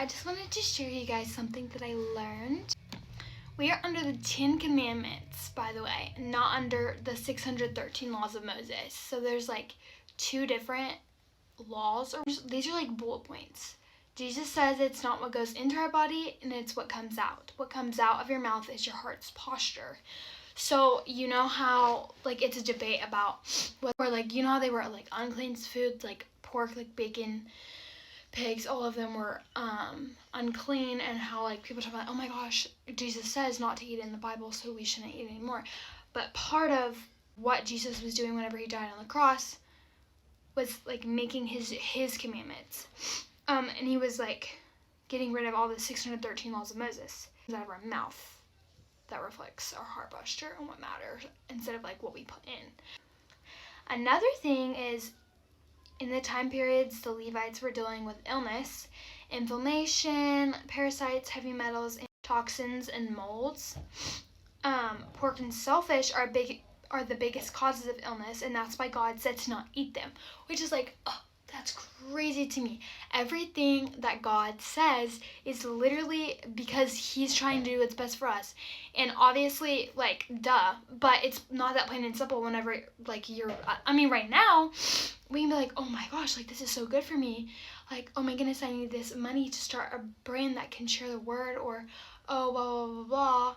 I just wanted to share you guys something that I learned. We are under the 10 Commandments, by the way, not under the 613 laws of Moses. So there's like 2 different laws, or these are like bullet points. Jesus says it's not what goes into our body, and it's what comes out. What comes out of your mouth is your heart's posture. So you know how like it's a debate about whether like, you know how they were like unclean foods, like pork, like bacon, pigs, all of them were unclean, and how like people talk about, oh my gosh, Jesus says not to eat it in the Bible, so we shouldn't eat it anymore. But part of what Jesus was doing whenever he died on the cross was like making his commandments, and he was like getting rid of all the 613 laws of Moses out of our mouth. That reflects our heart posture and what matters, instead of like what we put in. Another thing is, in the time periods the Levites were dealing with illness, inflammation, parasites, heavy metals, toxins, and molds. Pork and shellfish are the biggest causes of illness, and that's why God said to not eat them, which is like, oh, that's crazy to me. Everything that God says is literally because he's trying to do what's best for us. And obviously, like, duh, but it's not that plain and simple whenever, like, right now, we can be like, oh my gosh, like, this is so good for me. Like, oh my goodness, I need this money to start a brand that can share the word, or, oh, blah, blah, blah,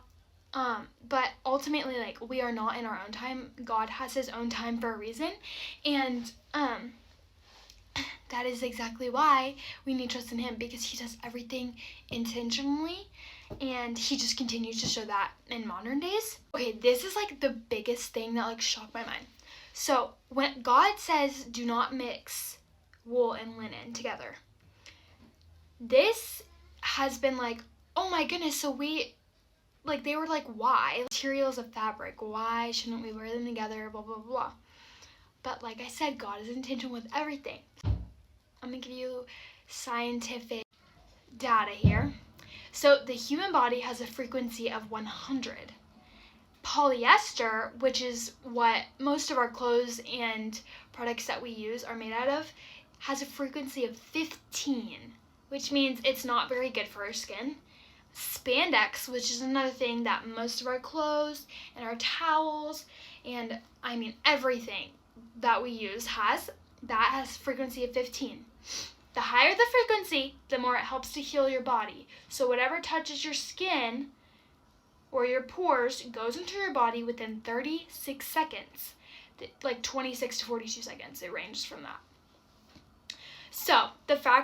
blah. But ultimately, like, we are not in our own time. God has his own time for a reason. And, that is exactly why we need to trust in him, because he does everything intentionally, and he just continues to show that in modern days. Okay, this is like the biggest thing that like shocked my mind. So when God says do not mix wool and linen together, this has been like, oh my goodness, so they were like, why? Materials of fabric, why shouldn't we wear them together, blah, blah, blah. But like I said, God is intentional with everything. I'm going to give you scientific data here. So the human body has a frequency of 100. Polyester, which is what most of our clothes and products that we use are made out of, has a frequency of 15, which means it's not very good for our skin. Spandex, which is another thing that most of our clothes and our towels and everything that we use has a frequency of 15. The higher the frequency, the more it helps to heal your body. So whatever touches your skin or your pores goes into your body within 36 seconds. Like 26 to 42 seconds, it ranges from that. So the fact